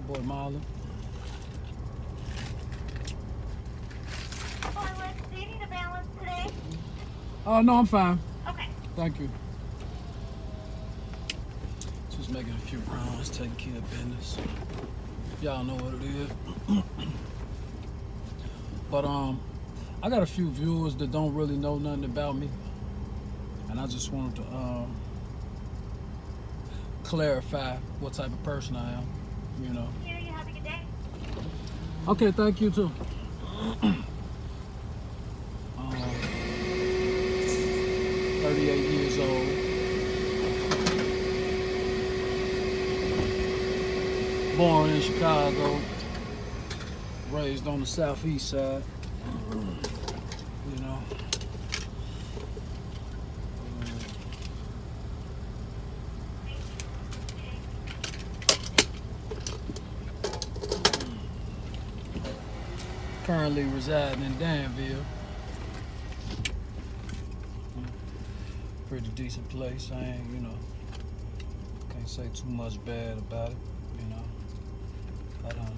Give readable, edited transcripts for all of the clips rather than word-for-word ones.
boy Marlon. Do you need a balance today? Oh, no, I'm fine. Okay. Thank you. Just making a few rounds, taking care of business. Y'all know what it is. But I got a few viewers that don't really know nothing about me, and I just wanted to clarify what type of person I am. You know. Here, you have a good day. Okay, thank you too. 38 years old. Born in Chicago, raised on the southeast side. You know. Currently residing in Danville. Pretty decent place. I ain't, you know, can't say too much bad about it, you know. I done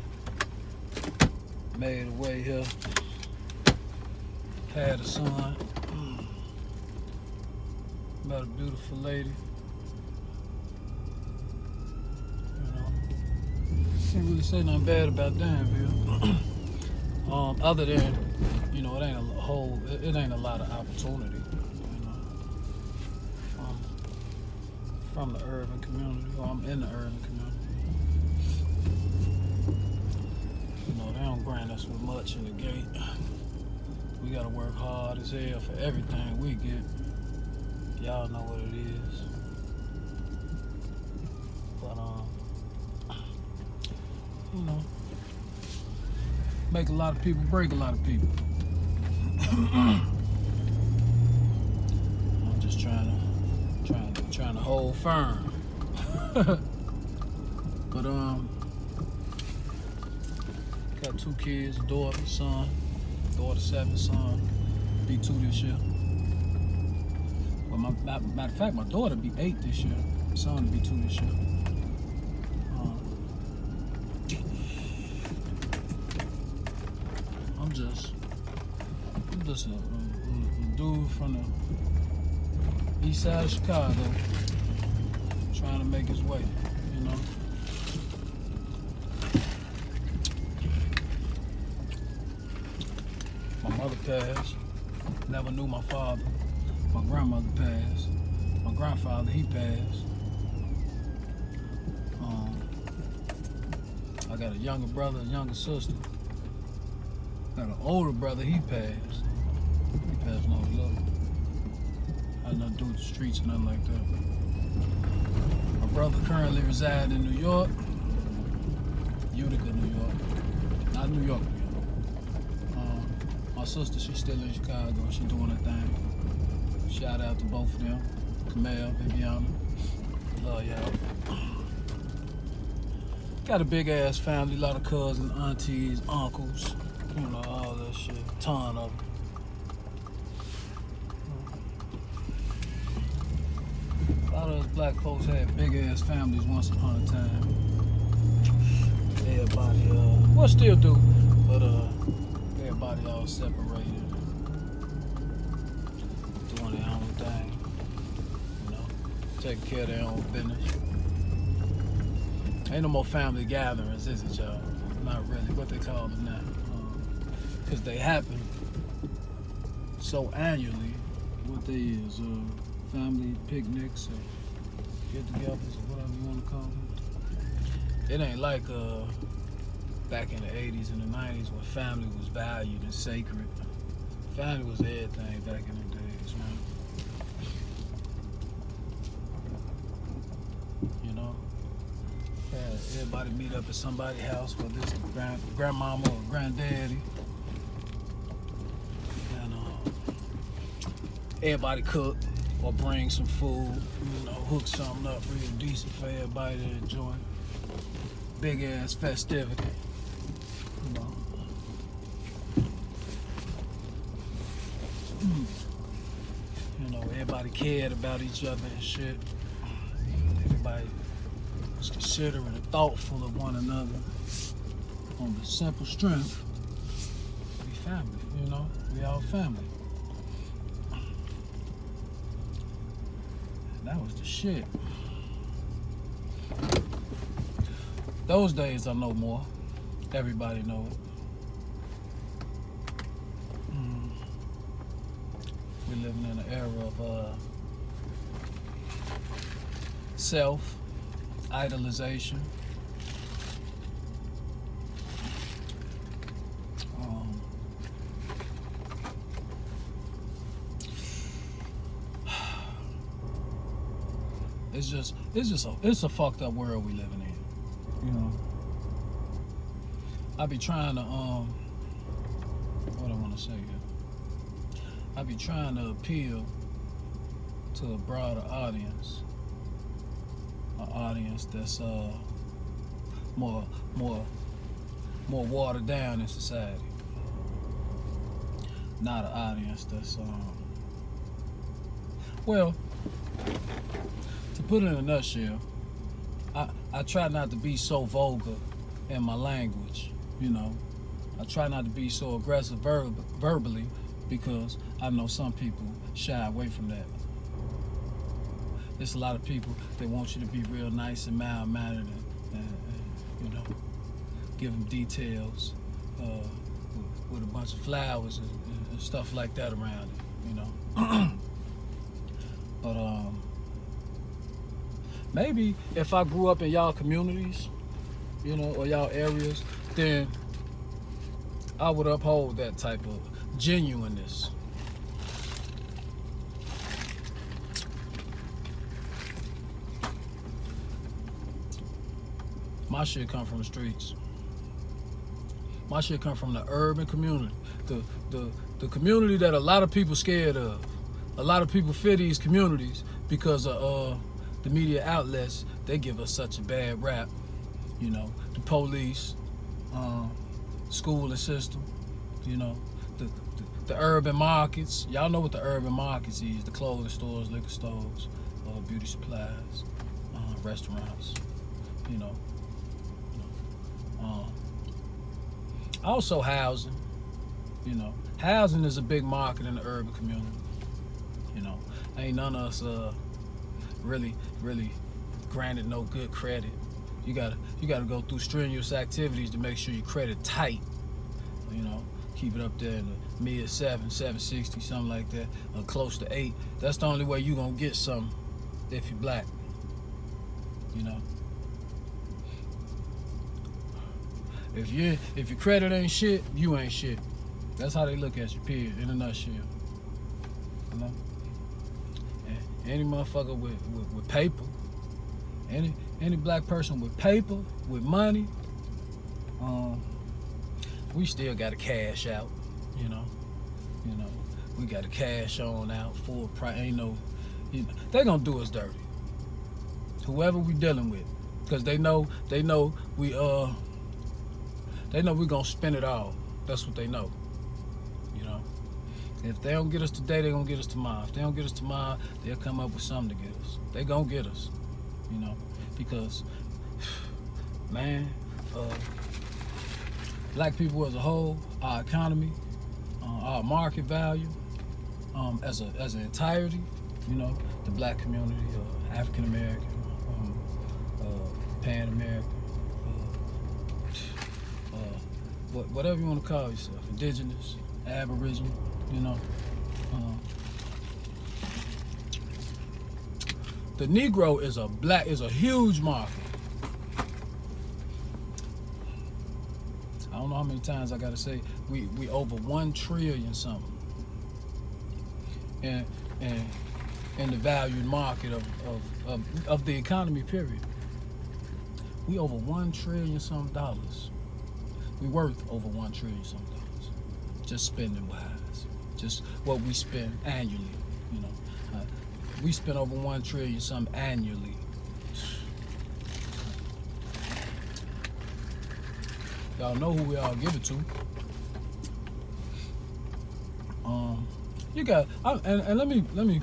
made a way here. Had a son. Met a beautiful lady. You know. Can't really say nothing bad about Danville. Other than, you know, it ain't a lot of opportunity. You know. From the urban community, or I'm in the urban community. You know, they don't grant us with much in the gate. We gotta work hard as hell for everything we get. Y'all know what it is. But you know, make a lot of people, break a lot of people. I'm just trying to hold firm. But got 2 kids, a daughter, son. Daughter 7, son be 2 this year. Well, matter of fact, my daughter be 8 this year. Son be 2 this year. I'm just a dude from the east side of Chicago trying to make his way, you know. My mother passed. Never knew my father. My grandmother passed. My grandfather, he passed. I got a younger brother, a younger sister. Got an older brother, he passed. He passed when I was little. Had nothing to do with the streets or nothing like that. My brother currently resides in New York. Utica, New York. Not New York, New York. My sister, she's still in Chicago. She's doing her thing. Shout out to both of them. Kamel, Viviana. Love y'all. Got a big ass family, a lot of cousins, aunties, uncles. You know, all that shit. Ton of them. A lot of us black folks had big ass families once upon a time. Everybody, well, still do, but everybody all separated, doing their own thing, you know, taking care of their own business. Ain't no more family gatherings, is it, y'all? Not really, what they call them now. Because they happen so annually. What they is, family picnics or get-togethers or whatever you want to call them. It ain't like back in the 80s and the 90s when family was valued and sacred. Family was everything back in the days, man. You know? Everybody meet up at somebody's house, whether it's grandmama or granddaddy. And everybody cook or bring some food, you know, hook something up real decent for everybody to enjoy. Big ass festivity. You know. You know, everybody cared about each other and shit. Everybody was considerate and thoughtful of one another. on the simple strength, we family, you know, we all family. That was the shit. Those days are no more. Everybody know it. We're living in an era of self-idolization. It's a fucked up world we living in, you know. I be trying to what I want to say here. I be trying to appeal to a broader audience, an audience that's more watered down in society, not an audience that's well. To put it in a nutshell, I try not to be so vulgar in my language, you know. I try not to be so aggressive verbally because I know some people shy away from that. There's a lot of people that want you to be real nice and mild-mannered and you know, give them details with a bunch of flowers and stuff like that around it, you know. But maybe if I grew up in y'all communities, you know, or y'all areas, then I would uphold that type of genuineness. My shit come from the streets. My shit come from the urban community, the community that a lot of people scared of. A lot of people fear these communities because of the media outlets. They give us such a bad rap, you know. The police, schooling system, you know, the urban markets. Y'all know what the urban markets is: the clothing stores, liquor stores, beauty supplies, restaurants, you know. Also housing, you know. Housing is a big market in the urban community, you know. Ain't none of us really granted no good credit. You gotta go through strenuous activities to make sure your credit tight, you know. Keep it up there in the mid 760, something like that, or close to 8. That's the only way you gonna get something if you're black, you know. If your credit ain't shit, you ain't shit. That's how they look at you, period, in a nutshell. You know? And any motherfucker with paper, any black person with paper, with money, we still gotta cash out, you know. We gotta cash on out, full price. Ain't no, you know, they gonna do us dirty. Whoever we dealing with, because they know we gonna spend it all. That's what they know, you know. If they don't get us today, they gonna get us tomorrow. If they don't get us tomorrow, they'll come up with something to get us. They gonna get us, you know, because, man, black people as a whole, our economy, our market value, as an entirety, you know, the black community, African American, Pan American, whatever you want to call yourself, indigenous, aboriginal, you know. The Negro is a huge market. I don't know how many times I gotta say we over 1 trillion something, and in the valued market of the economy, period. We over 1 trillion some dollars. We worth over 1 trillion some dollars, just spending wise, just what we spend annually, you know. We spend over 1 trillion some annually. Y'all know who we all give it to. You got, and let me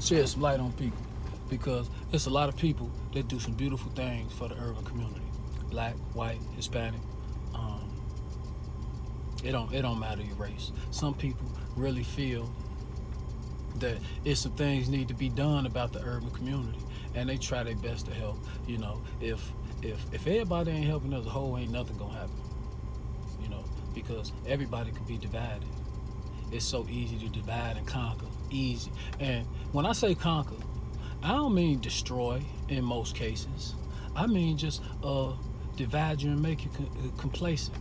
shed some light on people, because it's a lot of people that do some beautiful things for the urban community, black, white, Hispanic, It don't matter your race. Some people really feel that it's some things need to be done about the urban community, and they try their best to help. You know, if everybody ain't helping as a whole, ain't nothing gonna happen. You know, because everybody could be divided. It's so easy to divide and conquer, easy. And when I say conquer, I don't mean destroy in most cases. I mean just divide you and make you complacent,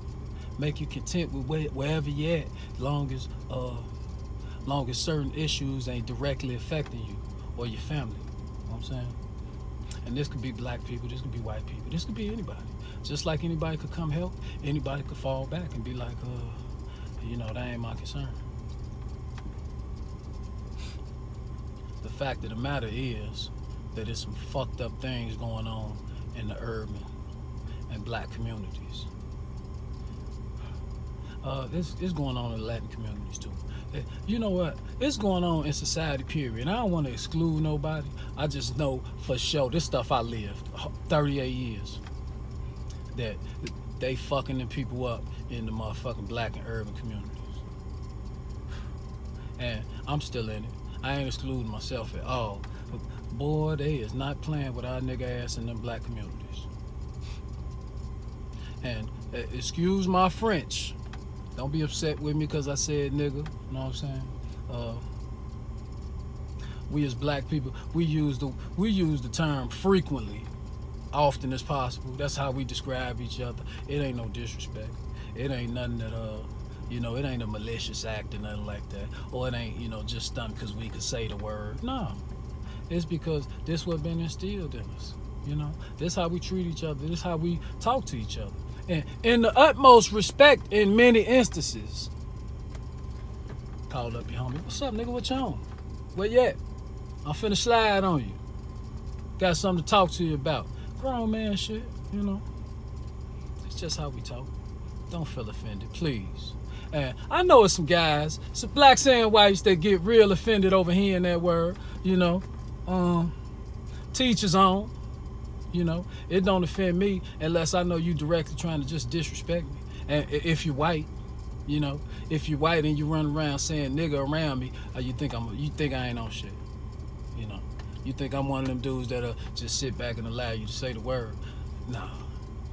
make you content with wherever you're at, long as certain issues ain't directly affecting you or your family. You know what I'm saying? And this could be black people, this could be white people, this could be anybody. Just like anybody could come help, anybody could fall back and be like, you know, that ain't my concern. The fact of the matter is that there's some fucked up things going on in the urban and black communities. It's going on in the Latin communities too. You know what? It's going on in society, period. And I don't want to exclude nobody. I just know for sure, this stuff I lived 38 years, that they fucking them people up in the motherfucking black and urban communities. And I'm still in it. I ain't excluding myself at all. But boy, they is not playing with our nigga ass in them black communities. And excuse my French. Don't be upset with me because I said nigga. You know what I'm saying? We as black people, we use the term frequently, often as possible. That's how we describe each other. It ain't no disrespect. It ain't nothing that you know, it ain't a malicious act or nothing like that. Or it ain't, you know, just stunned because we could say the word. No. It's because this what been instilled in us. You know? This how we treat each other. This how we talk to each other. And in the utmost respect in many instances. Called up your homie. What's up, nigga? What you on? Where you at? I'm finna slide on you. Got something to talk to you about. Grown man shit, you know. It's just how we talk. Don't feel offended, please. And I know it's some guys, some blacks and whites that get real offended over hearing that word, you know. Teachers on, you know. It don't offend me unless I know you directly trying to just disrespect me. And if you're white, you know, if you're white and you run around saying nigga around me, you think I ain't on shit, you know. You think I'm one of them dudes that'll just sit back and allow you to say the word. Nah,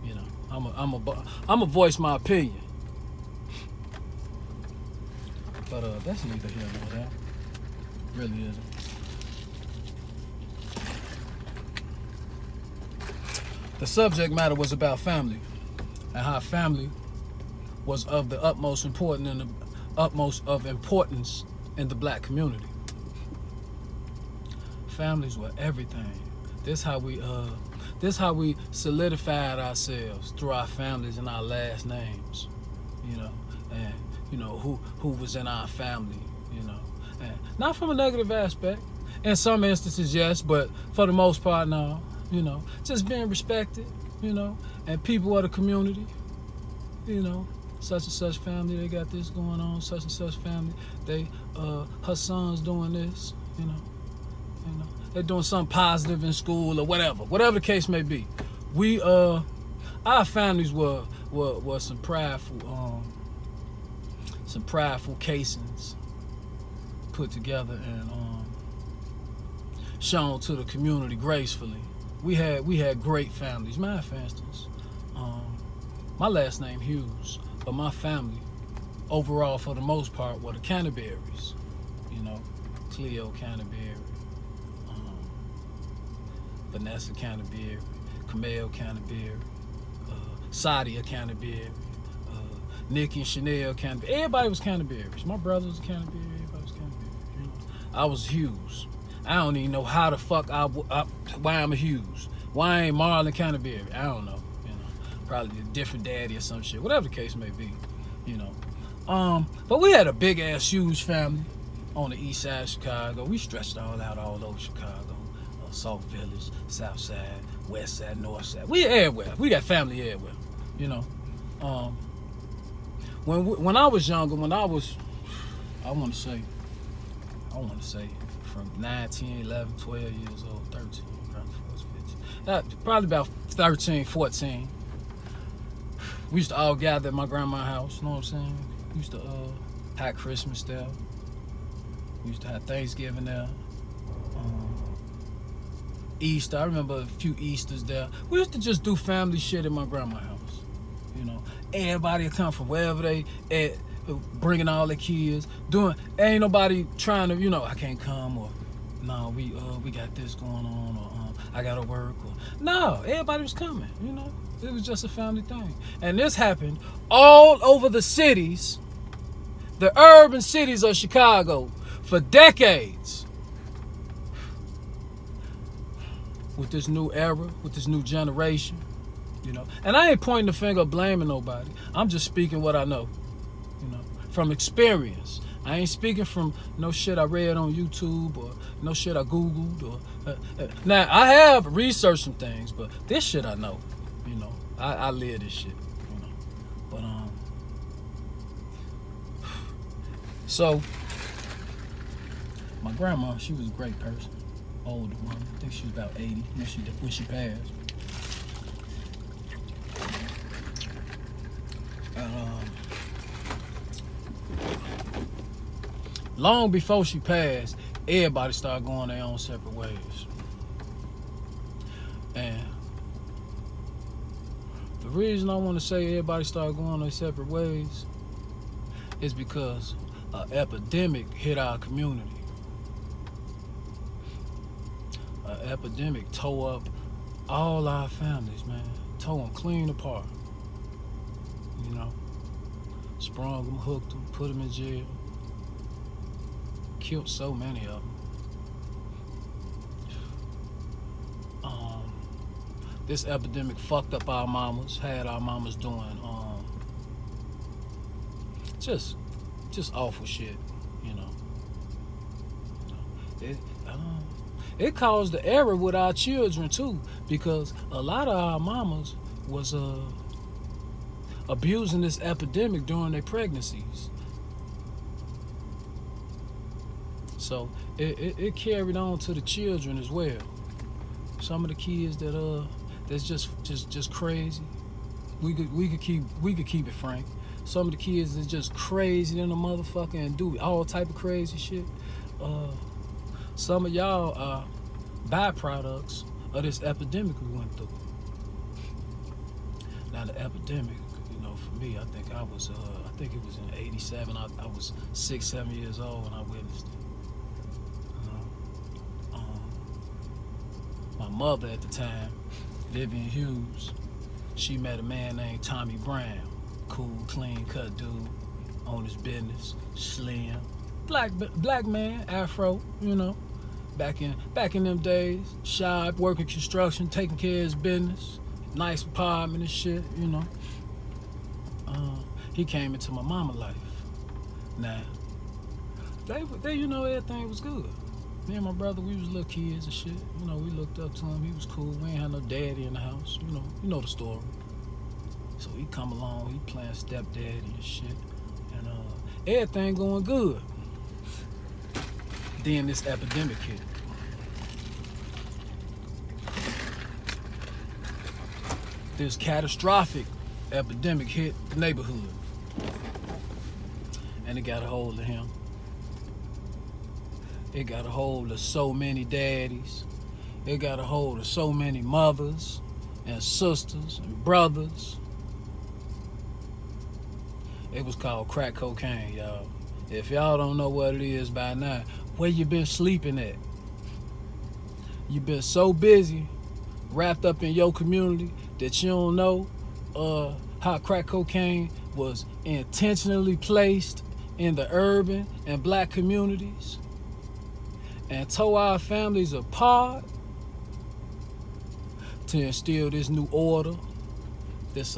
you know, I'm a voice my opinion. But that's neither here nor there. Really isn't. The subject matter was about family and how family was of the utmost importance in the black community. Families were everything. This how we solidified ourselves through our families and our last names, you know, and you know who was in our family, you know, and not from a negative aspect. In some instances, yes, but for the most part, no. You know, just being respected, you know, and people of the community, you know, such and such family, they got this going on, such and such family, her son's doing this, you know, they're doing something positive in school or whatever the case may be. We, our families were some prideful casings put together and shown to the community gracefully. We had great families. Mine, for instance, my last name Hughes, but my family, overall, for the most part, were the Canterberries. You know, Cleo Canterbury, Vanessa Canterbury, Camille Canterbury, Sadia Canterbury, Nikki and Chanel Canterbury. Everybody was Canterberries. My brother was Canterbury. Everybody was Canterbury. You know, I was Hughes. I don't even know how the fuck why I'm a Hughes. Why ain't Marlon Canterbury? I don't know. You know, probably a different daddy or some shit. Whatever the case may be. You know. But we had a big ass Hughes family on the east side of Chicago. We stretched all over Chicago. Salt Village, South Side, West Side, North Side. We everywhere. We got family everywhere. You know. When I was younger, I want to say from 9, 10, 11, 12 years old, 13, probably 14, 15. Probably about 13, 14. We used to all gather at my grandma's house, you know what I'm saying? We used to have Christmas there. We used to have Thanksgiving there. Easter, I remember a few Easters there. We used to just do family shit in my grandma's house. You know, everybody would come from wherever they at, bringing all their kids. Ain't nobody trying to, you know, I can't come, or no, we got this going on, or I gotta work, or no, everybody was coming. You know, it was just a family thing. And this happened all over the cities, the urban cities of Chicago, for decades. With this new era, with this new generation, you know. And I ain't pointing the finger blaming nobody. I'm just speaking what I know, you know, from experience. I ain't speaking from no shit I read on YouTube or no shit I Googled. Or now, I have researched some things, but this shit I know, you know. I live this shit, you know. But, so, my grandma, she was a great person. Older woman. I think she was about 80 when she passed. Long before she passed, everybody started going their own separate ways. And the reason I want to say everybody started going their separate ways is because an epidemic hit our community. An epidemic tore up all our families, man. Tore them clean apart. You know, sprung them, hooked them, put them in jail. Killed so many of them. This epidemic fucked up our mamas, had our mamas doing just awful shit, you know. It caused the error with our children too, because a lot of our mamas was abusing this epidemic during their pregnancies. So it carried on to the children as well. Some of the kids that's just crazy. We could keep it frank. Some of the kids that's just crazy than a motherfucker and do all type of crazy shit. Some of y'all are byproducts of this epidemic we went through. Now the epidemic, you know, for me, I think it was in '87. I was 6-7 years old when I witnessed it. My mother at the time, Vivian Hughes, she met a man named Tommy Brown. Cool, clean cut dude, on his business, slim, black man, afro, you know. Back in them days, shy, working construction, taking care of his business, nice apartment and shit, you know. He came into my mama life. Now, they you know, everything was good. Me and my brother, we was little kids and shit. You know, we looked up to him. He was cool. We ain't had no daddy in the house. You know the story. So he come along, he playing stepdaddy and shit, and everything going good. Then this epidemic hit. This catastrophic epidemic hit the neighborhood, and it got a hold of him. It got a hold of so many daddies. It got a hold of so many mothers and sisters and brothers. It was called crack cocaine, y'all. If y'all don't know what it is by now, where you been sleeping at? You been so busy, wrapped up in your community, that you don't know how crack cocaine was intentionally placed in the urban and black communities and tore our families apart to instill this new order, this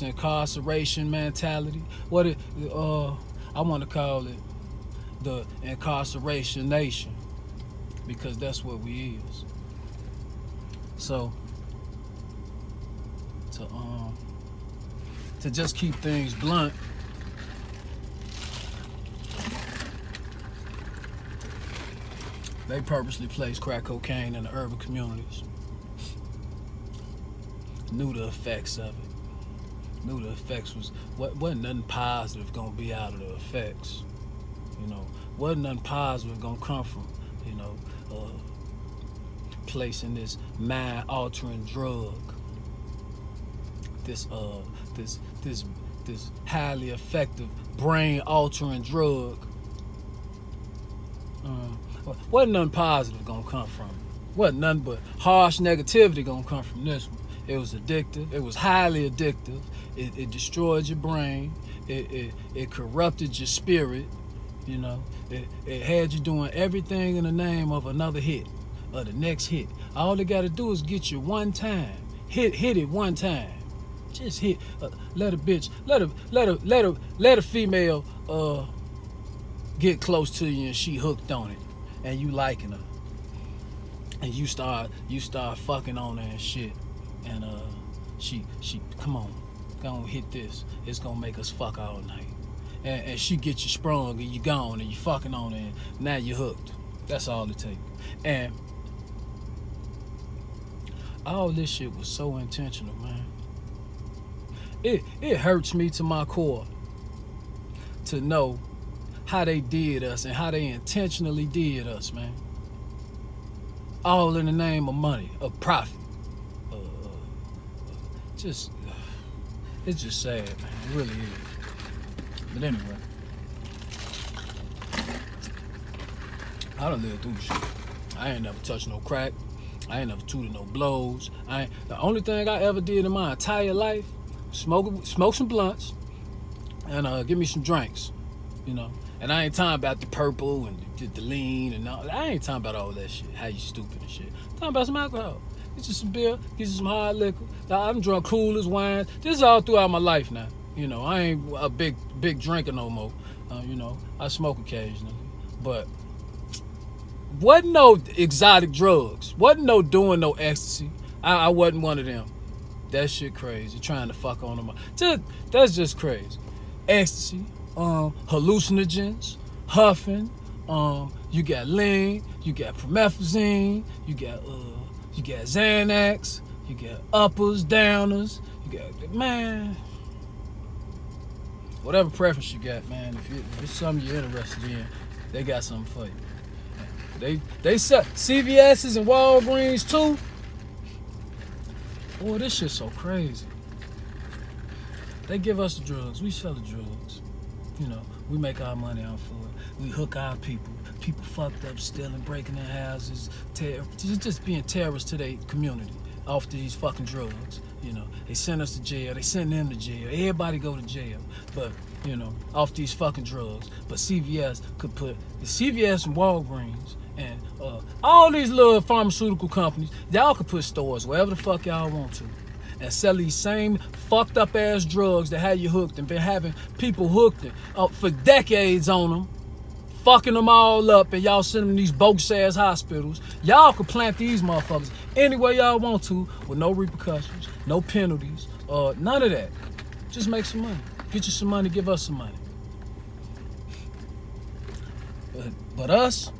incarceration mentality. I want to call it the incarceration nation, because that's what we is. So to just keep things blunt, they purposely placed crack cocaine in the urban communities. Knew the effects of it. Knew the effects wasn't nothing positive gonna be out of the effects. Wasn't nothing positive gonna come from, placing this mind-altering drug, this highly effective brain-altering drug. Wasn't nothing positive gonna come from it. Wasn't nothing but harsh negativity gonna come from this one. It was addictive. It was highly addictive. It destroyed your brain. It corrupted your spirit. It had you doing everything in the name of another hit or the next hit. All they got to do is get you one time. Hit it one time. Just hit. Let a female get close to you and she hooked on it, and you liking her, and you start fucking on her and shit, and she come on, go hit this. It's gonna make us fuck all night. And she get you sprung and you gone and you fucking on her and now you hooked. That's all it takes. And all this shit was so intentional, man. It hurts me to my core to know how they did us and how they intentionally did us, man. All in the name of money, of profit. It's just sad, man. It really is. But anyway, I done lived through the shit. I ain't never touched no crack. I ain't never tooted no blows. The only thing I ever did in my entire life, smoke some blunts and give me some drinks, And I ain't talking about the purple and the lean and all. I ain't talking about all that shit. How you stupid and shit. I'm talking about some alcohol. Get you some beer. Get you some hard liquor. I've drunk coolers, wines. This is all throughout my life now. I ain't a big drinker no more. I smoke occasionally, but wasn't no exotic drugs. Wasn't no doing no ecstasy. I wasn't one of them. That shit crazy. Trying to fuck on them. That's just crazy. Ecstasy, hallucinogens, huffing. You got lean. You got promethazine. You got Xanax. You got uppers, downers. You got man. Whatever preference you got, man. If it's something you're interested in, they got something for you. They sell CVS's and Walgreens too. Boy, this shit's so crazy. They give us the drugs. We sell the drugs. We make our money off of it. We hook our people. People fucked up, stealing, breaking their houses, just being terrorists to their community off these fucking drugs. They send us to jail. They send them to jail. Everybody go to jail. But, off these fucking drugs. But CVS could put the CVS and Walgreens and all these little pharmaceutical companies, y'all could put stores wherever the fuck y'all want to and sell these same fucked up ass drugs that had you hooked and been having people hooked for decades on them, fucking them all up, and y'all send them to these bogus ass hospitals. Y'all could plant these motherfuckers any way y'all want to with no repercussions, no penalties, none of that. Just make some money. Get you some money, give us some money. But us,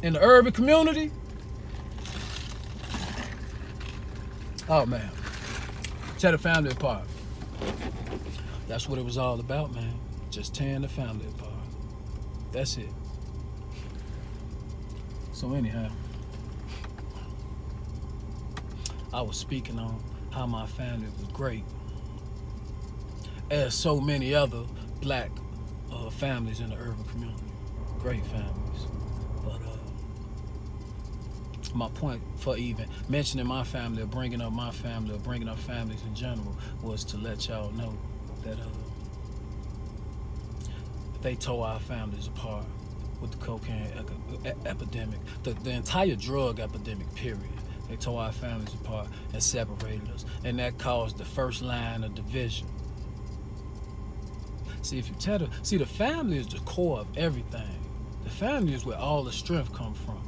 in the urban community, oh man, tear the family apart. That's what it was all about, man. Just tearing the family apart. That's it. So anyhow, I was speaking on how my family was great, as so many other black families in the urban community. Great families. But my point for even mentioning my family or bringing up my family or bringing up families in general was to let y'all know that they tore our families apart with the cocaine epidemic, the entire drug epidemic, period. They tore our families apart and separated us, and that caused the first line of division. See, the family is the core of everything. The family is where all the strength comes from.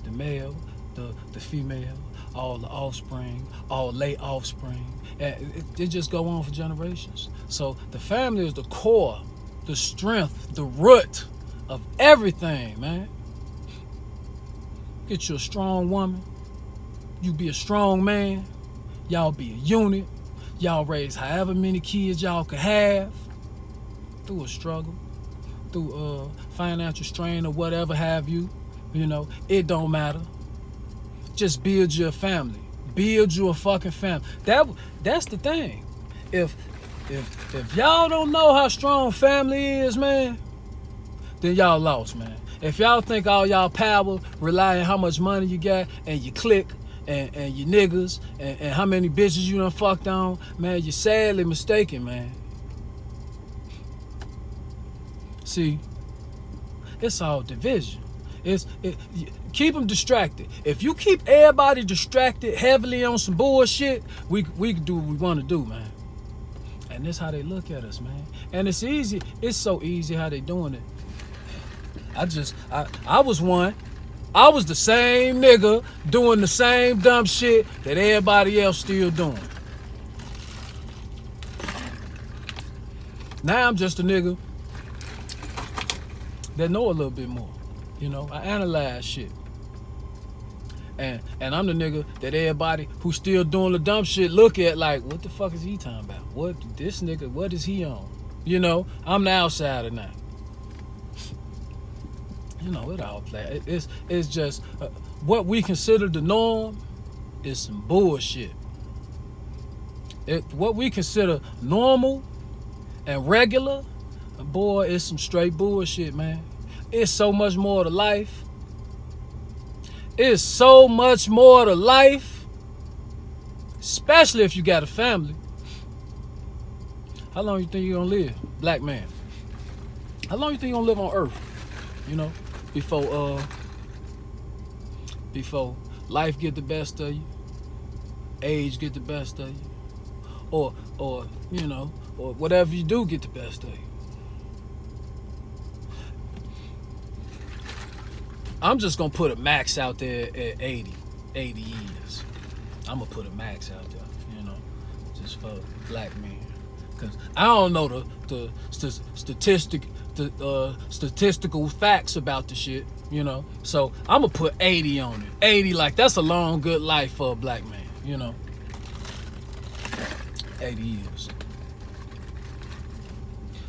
The male, the female, all the offspring, all late offspring. And it just go on for generations. So the family is the core, the strength, the root of everything, man. Get you a strong woman. You be a strong man. Y'all be a unit. Y'all raise however many kids y'all could have through a struggle, through financial strain or whatever have you. You know, it don't matter. Just build your family. Build you a fucking family. That's the thing. If y'all don't know how strong family is, man, then y'all lost, man. If y'all think all y'all power rely on how much money you got and you click and you niggas and how many bitches you done fucked on, man, you're sadly mistaken, man. See, it's all division. Keep them distracted. If you keep everybody distracted heavily on some bullshit, we can do what we want to do, man. And that's how they look at us, man. And it's easy. It's so easy how they doing it. I was one. I was the same nigga doing the same dumb shit that everybody else still doing. Now I'm just a nigga that know a little bit more. You know, I analyze shit. And I'm the nigga that everybody who still doing the dumb shit look at like, what the fuck is he talking about? What this nigga, what is he on? You know, I'm the outsider now. You know, it all play. It's just what we consider the norm is some bullshit. What we consider normal and regular, boy, it's some straight bullshit, man. It's so much more to life. It's so much more to life, especially if you got a family. How long you think you gonna live, black man? How long you think you gonna live on Earth? You know, before life get the best of you, age get the best of you, or you know, or whatever you do get the best of you. I'm just gonna put a max out there at 80 years. I'm gonna put a max out there, you know, just for black men. Cause I don't know the statistical facts about the shit, you know. So I'm gonna put 80 on it. 80, like that's a long, good life for a black man, you know. 80 years.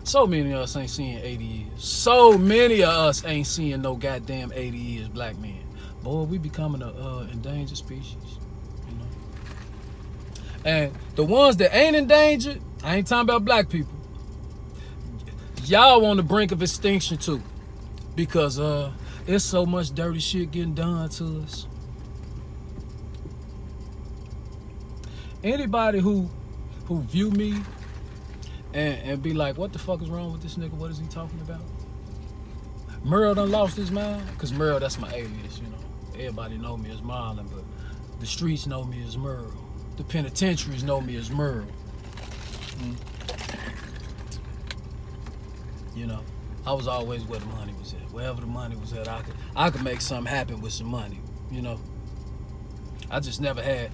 So many of us ain't seeing 80 years. So many of us ain't seeing no goddamn 80 years, black men. Boy, we becoming a endangered species, you know. And the ones that ain't endangered, I ain't talking about black people. Y'all on the brink of extinction too, because it's so much dirty shit getting done to us. Anybody who view me and be like, what the fuck is wrong with this nigga? What is he talking about? Merle done lost his mind. Because Merle, that's my alias, you know. Everybody know me as Marlon, but the streets know me as Merle. The penitentiaries know me as Merle. You know, I was always where the money was at. Wherever the money was at, I could make something happen with some money, you know. I never had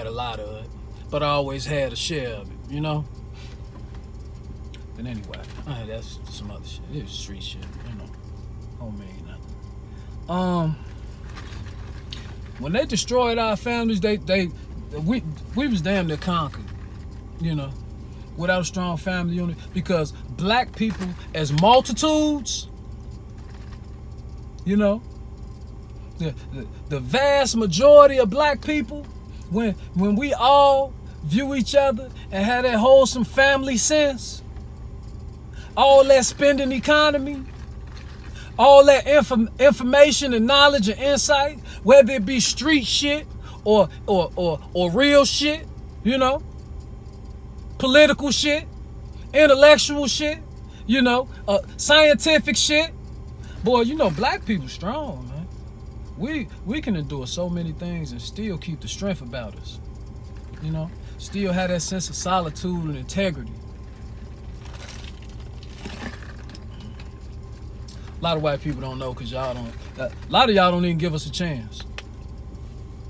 a lot of it, but I always had a share of it, you know. But anyway, that's some other shit. It was street shit, you know. Don't mean nothing. When they destroyed our families, we was damn near conquered, you know, without a strong family unit, because black people as multitudes, you know, the vast majority of black people, when we all view each other and have that wholesome family sense, all that spending economy, all that information and knowledge and insight, whether it be street shit or real shit, you know, political shit, intellectual shit, you know, scientific shit. Boy, you know, black people strong, man. We can endure so many things and still keep the strength about us, you know, still have that sense of solitude and integrity. A lot of white people don't know because a lot of y'all don't even give us a chance,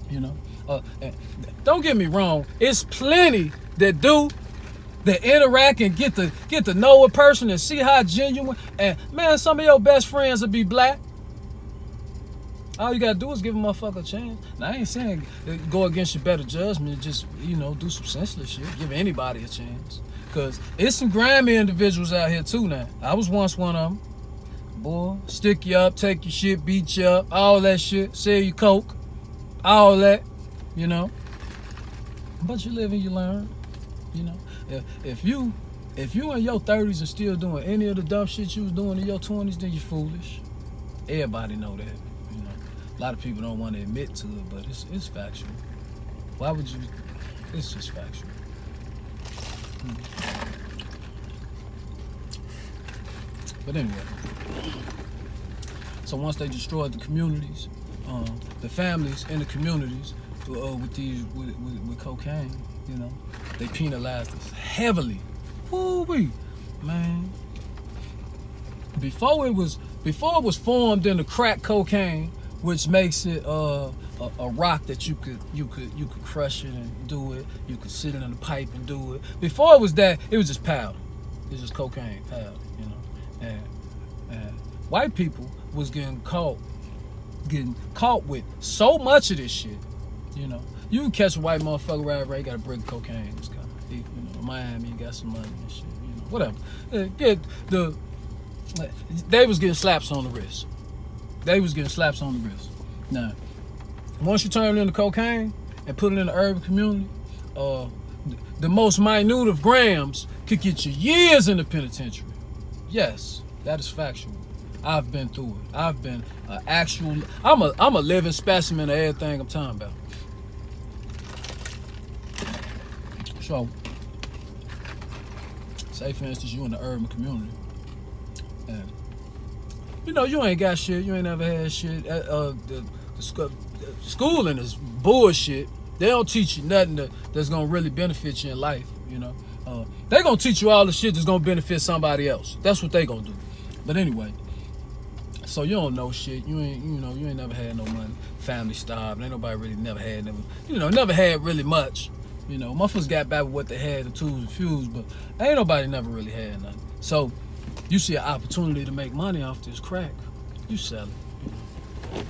you know. Don't get me wrong, it's plenty that do, that interact and get to know a person and see how genuine. And man, some of your best friends will be black. All you gotta do is give a motherfucker a chance. Now, I ain't saying go against your better judgment. Just, do some senseless shit. Give anybody a chance. Because it's some grimy individuals out here, too, now. I was once one of them. Boy, stick you up, take your shit, beat you up, all that shit. Sell you coke. All that, But you live and you learn, If you in your 30s and still doing any of the dumb shit you was doing in your 20s, then you foolish. Everybody know that. A lot of people don't want to admit to it, but it's factual. Why would you? It's just factual. But anyway, so once they destroyed the communities, the families in the communities with cocaine, they penalized us heavily. Woo-wee, man. Before it was formed into crack cocaine, which makes it a rock that you could crush it and do it. You could sit it in a pipe and do it. Before it was that, it was just powder. It was just cocaine powder, And white people was getting caught with so much of this shit. You can catch a white motherfucker right, you got a brick of cocaine. It's kind of, Miami, you got some money and shit. Whatever. They was getting slaps on the wrist. Now, once you turn it into cocaine and put it in the urban community, the most minute of grams could get you years in the penitentiary. Yes, that is factual. I've been through it. I've been I'm a living specimen of everything I'm talking about. So, say for instance you in the urban community, and you ain't got shit. You ain't never had shit. The schooling is bullshit. They don't teach you nothing that's gonna really benefit you in life. They gonna teach you all the shit that's gonna benefit somebody else. That's what they gonna do. But anyway, so you don't know shit. You ain't never had no money. Family starved. Ain't nobody really never had never had really much. Motherfuckers got back with what they had, the tools and fuels, but ain't nobody never really had nothing. So you see an opportunity to make money off this crack, you sell it.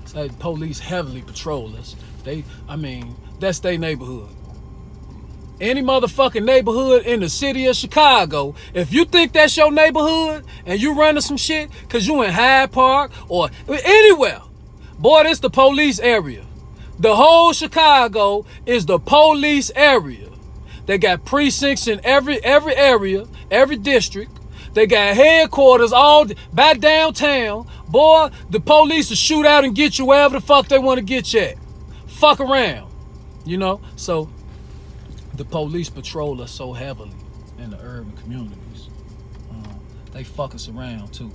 So the police heavily patrol us. That's their neighborhood. Any motherfucking neighborhood in the city of Chicago, if you think that's your neighborhood and you running some shit because you in Hyde Park or anywhere, boy, this the police area. The whole Chicago is the police area. They got precincts in every area, every district. They got headquarters all by downtown. Boy, the police will shoot out and get you wherever the fuck they want to get you at. Fuck around. So the police patrol us so heavily in the urban communities. They fuck us around too.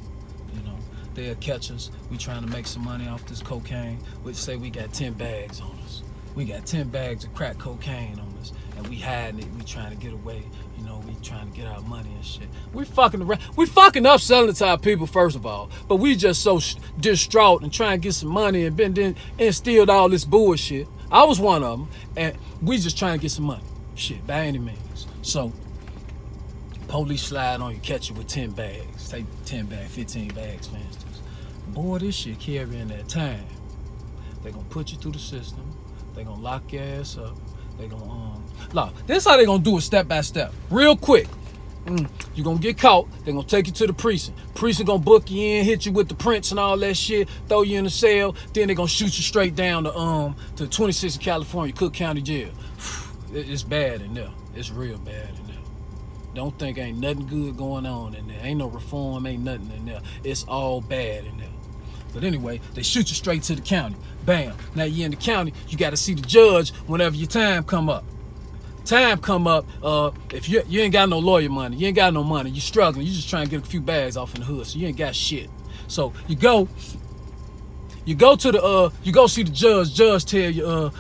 They'll catch us. We trying to make some money off this cocaine. We say we got 10 bags on us. We got 10 bags of crack cocaine on us, and we hiding it. We trying to get away. We trying to get our money and shit. We fucking around. We fucking up selling it to our people first of all, but we just so distraught and trying to get some money and then instilled all this bullshit. I was one of them, and we just trying to get some money. Shit, by any means. So, police slide on you, catch you with 10 bags. Take 10 bags, 15 bags, for instance. Boy, this shit carrying that time. They gonna put you through the system. They gonna lock your ass up. They gonna this how they gonna do it step by step, real quick. You gonna get caught. They gonna take you to the precinct. Precinct gonna book you in, hit you with the prints and all that shit, throw you in the cell. Then they gonna shoot you straight down to 26th California, Cook County Jail. It's bad in there. It's real bad in there. Don't think ain't nothing good going on in there. Ain't no reform, ain't nothing in there. It's all bad in there. But anyway, they shoot you straight to the county. Bam. Now you in the county, you got to see the judge whenever your time come up. If you ain't got no lawyer money, you ain't got no money, you struggling, you just trying to get a few bags off in the hood, so you ain't got shit. So you go to the you go see the judge. Judge tell you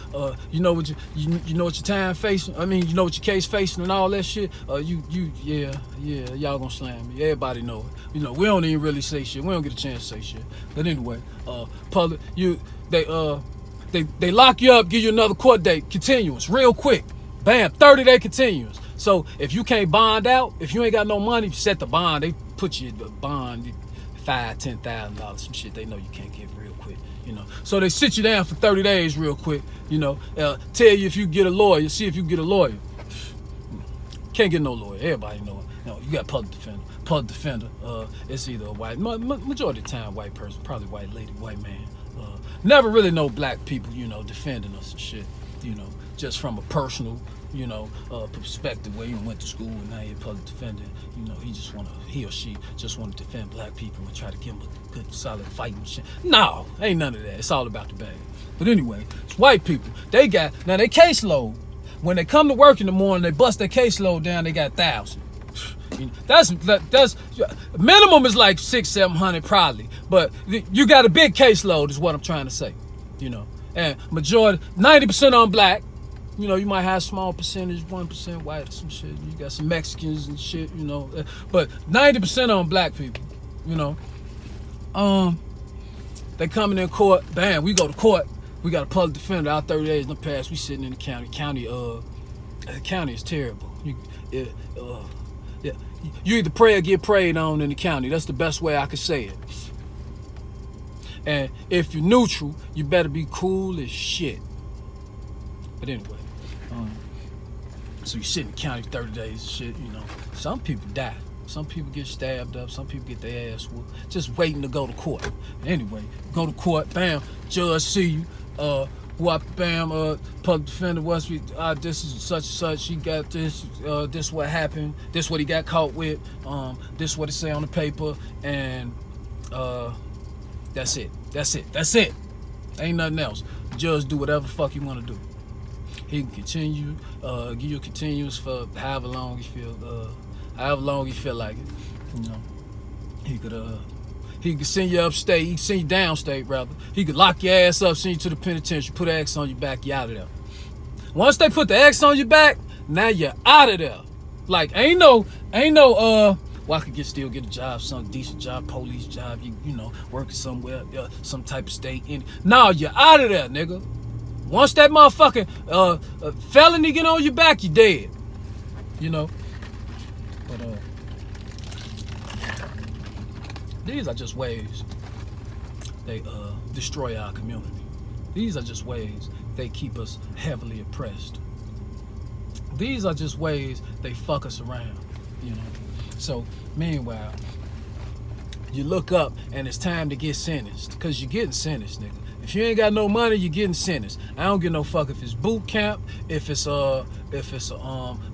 you know what your time facing. You know what your case facing and all that shit. Y'all gonna slam me. Everybody know it. We don't even really say shit. We don't get a chance to say shit. But anyway, they lock you up, give you another court date, continuous, real quick. Bam, 30-day continuous. So if you can't bond out, if you ain't got no money, set the bond. They put you in the bond, $5,000, $10,000, some shit they know you can't get real quick, you know. So they sit you down for 30 days real quick, you know, tell you if you get a lawyer, see if you get a lawyer. Can't get no lawyer, everybody know it. No, you got public defender. Public defender, it's either a white, majority of the time white person, probably white lady, white man. Never really know black people, you know, defending us and shit, you know, just from a personal, you know, perspective where he went to school and now he's a public defender. You know, he or she just want to defend black people and try to give them a good, solid fight and shit. No, ain't none of that. It's all about the bag. But anyway, it's white people. They got, now they caseload. When they come to work in the morning, they bust their caseload down, they got 1,000. That's minimum is like 600-700 probably, but you got a big caseload is what I'm trying to say, you know. And majority 90% on black, you know. You might have a small percentage, 1% white or some shit. You got some Mexicans and shit, you know. But 90% on black people, you know. They coming in court, bam, we go to court. We got a public defender out 30 days in the past. We sitting in the county. The county is terrible. You either pray or get prayed on in the county. That's the best way I could say it. And if you're neutral, you better be cool as shit. But anyway, so you sit in the county 30 days and shit, you know. Some people die. Some people get stabbed up. Some people get their ass whooped. Just waiting to go to court. Anyway, go to court, bam, judge see you. Whoop, bam, public defender was, this is such and such, he got this, this what happened, this what he got caught with, this what it say on the paper, and that's it. Ain't nothing else. The judge do whatever the fuck you want to do. He can continue, give you a continuous for however long you feel like it, you know. He could send you upstate, he could send you downstate rather. He could lock your ass up, send you to the penitentiary, put an X on your back, you out of there. Once they put the X on your back, now you're out of there. Like ain't no well, I could still get a job, some decent job, police job, you know, working somewhere, some type of state. No, you're out of there, nigga. Once that motherfucking felony get on your back, you dead. You know? But these are just ways they destroy our community. These are just ways they keep us heavily oppressed. These are just ways they fuck us around, you know. So meanwhile, you look up and it's time to get sentenced, because you're getting sentenced, nigga. If you ain't got no money, you're getting sentenced. I don't give no fuck if it's boot camp, if it's a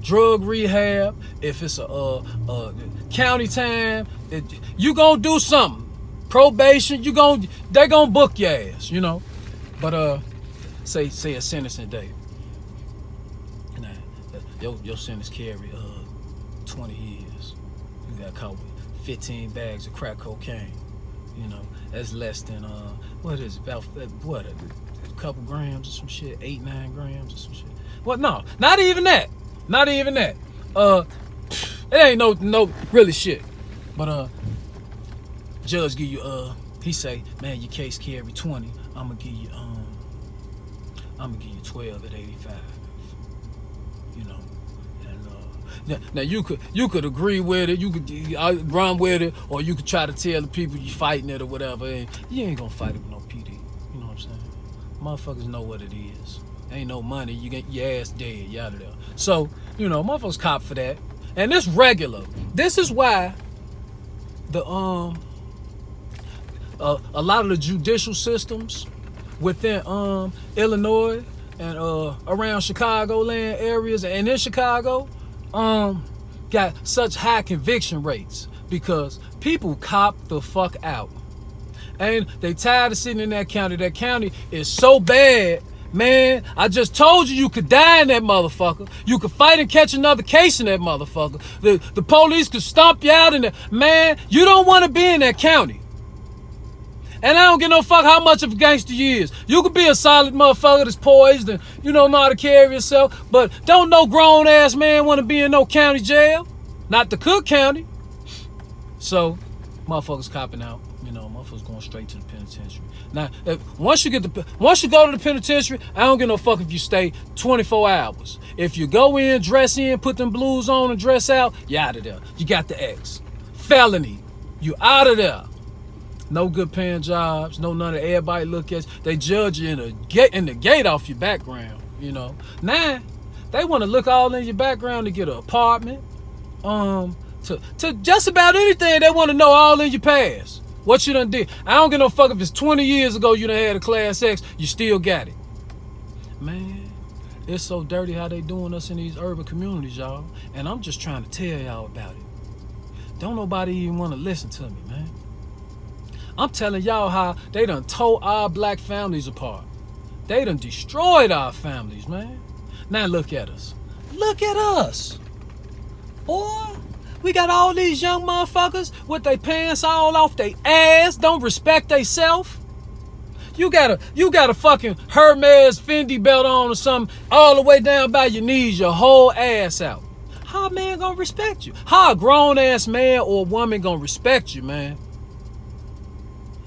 drug rehab, if it's a county time. You gonna do something. Probation, they gonna book your ass, you know. But say a sentencing day. Nah, your sentence carry 20 years. You got caught with 15 bags of crack cocaine. You know, that's less than what is it, about what, a couple grams or some shit, 8-9 grams or some shit. Well, no, not even that. It ain't no really shit. But judge give you he say, man, your case carry 20. I'm gonna give you 12 at 85. You know. Now you could agree with it, you could run with it, or you could try to tell the people you fighting it or whatever. And you ain't gonna fight it with no PD. You know what I'm saying? Motherfuckers know what it is. Ain't no money, you get your ass dead, you out of there. So, you know, motherfuckers cop for that. And it's regular. This is why the a lot of the judicial systems within Illinois and around Chicagoland areas and in Chicago got such high conviction rates because people cop the fuck out. And they tired of sitting in that county. That county is so bad, man. I just told you could die in that motherfucker. You could fight and catch another case in that motherfucker. The police could stomp you out in there. Man, you don't want to be in that county. And I don't give no fuck how much of a gangster you is. You could be a solid motherfucker that's poised and you don't know how to carry yourself, but don't no grown ass man want to be in no county jail. Not the Cook County. So, motherfuckers copping out. You know, motherfuckers going straight to the penitentiary. Now, once you go to the penitentiary, I don't give no fuck if you stay 24 hours. If you go in, dress in, put them blues on and dress out, you out of there. You got the X. Felony. You out of there. no good paying jobs, no none of everybody look at you. They judge you in the gate off your background, you know. Now, they want to look all in your background to get an apartment, to just about anything. They want to know all in your past. What you done did. I don't give no fuck if it's 20 years ago you done had a Class X, you still got it. Man, it's so dirty how they doing us in these urban communities, y'all. And I'm just trying to tell y'all about it. Don't nobody even want to listen to me, man. I'm telling y'all how they done tore our black families apart. They done destroyed our families, man. Now look at us. Look at us. Boy, we got all these young motherfuckers with their pants all off their ass, don't respect they self. You got a fucking Hermes Fendi belt on or something all the way down by your knees, your whole ass out. How a man gonna respect you? How a grown ass man or woman gonna respect you, man?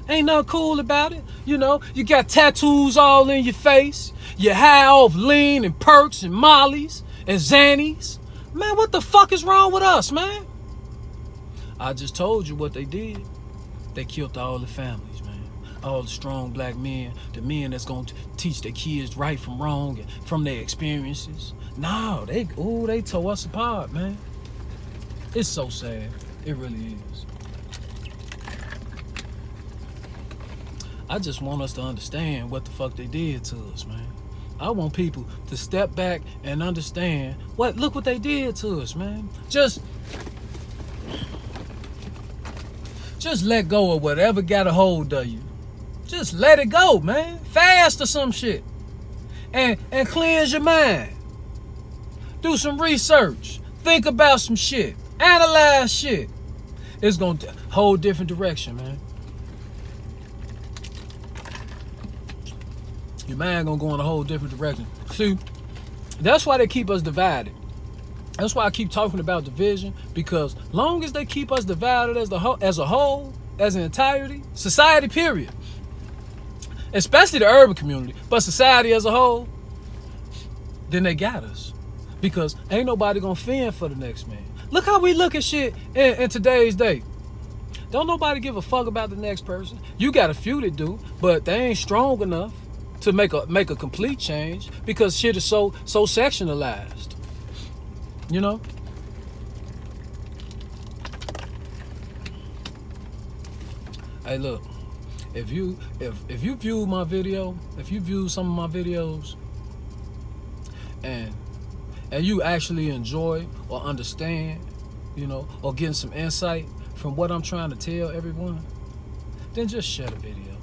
Ain't nothing cool about it. You know, you got tattoos all in your face. You high off lean and perks and mollies and Xannies. Man, what the fuck is wrong with us, man? I just told you what they did. They killed all the families, man. All the strong black men, the men that's gonna teach their kids right from wrong and from their experiences. No, they tore us apart, man. It's so sad. It really is. I just want us to understand what the fuck they did to us, man. I want people to step back and understand look what they did to us, man. Just let go of whatever got a hold of you. Just let it go, man. Fast or some shit. And cleanse your mind. Do some research. Think about some shit. Analyze shit. It's going to whole different direction, man. Your mind gonna go in a whole different direction. See, that's why they keep us divided. That's why I keep talking about division, because long as they keep us divided as a whole, as an entirety, society period, especially the urban community, but society as a whole, then they got us. Because ain't nobody gonna fend for the next man. Look how we look at shit in today's day. Don't nobody give a fuck about the next person. You got a few that do, but they ain't strong enough to make a complete change, because shit is so sectionalized. You know? Hey, look, if you view my video, if you view some of my videos and you actually enjoy or understand, you know, or getting some insight from what I'm trying to tell everyone, then just share the video.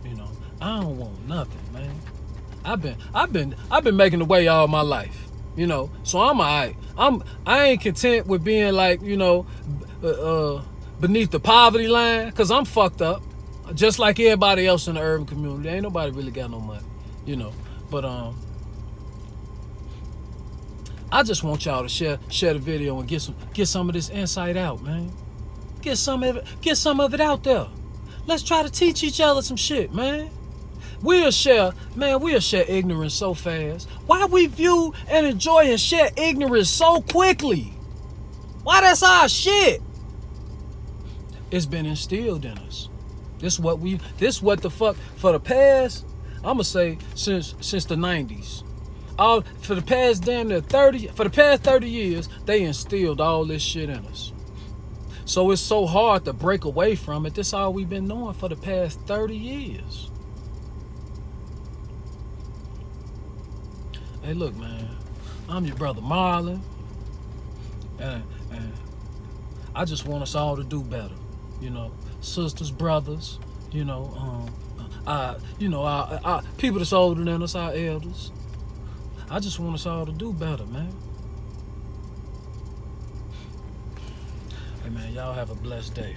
You know, I don't want nothing, man. I've been making the way all my life, you know. So I'm alright. I ain't content with being like, you know, beneath the poverty line, cause I'm fucked up, just like everybody else in the urban community. Ain't nobody really got no money, you know. But I just want y'all to share the video and get some of this insight out, man. Get some of it out there. Let's try to teach each other some shit, man. We'll share ignorance so fast. Why we view and enjoy and share ignorance so quickly? Why that's our shit? It's been instilled in us. This what the fuck for the past, I'ma say since the 90s. For the past 30 years, they instilled all this shit in us. So it's so hard to break away from it. This all we've been doing for the past 30 years. Hey, look, man, I'm your brother Marlon, and I just want us all to do better, you know, sisters, brothers, you know, our people that's older than us, our elders. I just want us all to do better, man. Hey, man, y'all have a blessed day.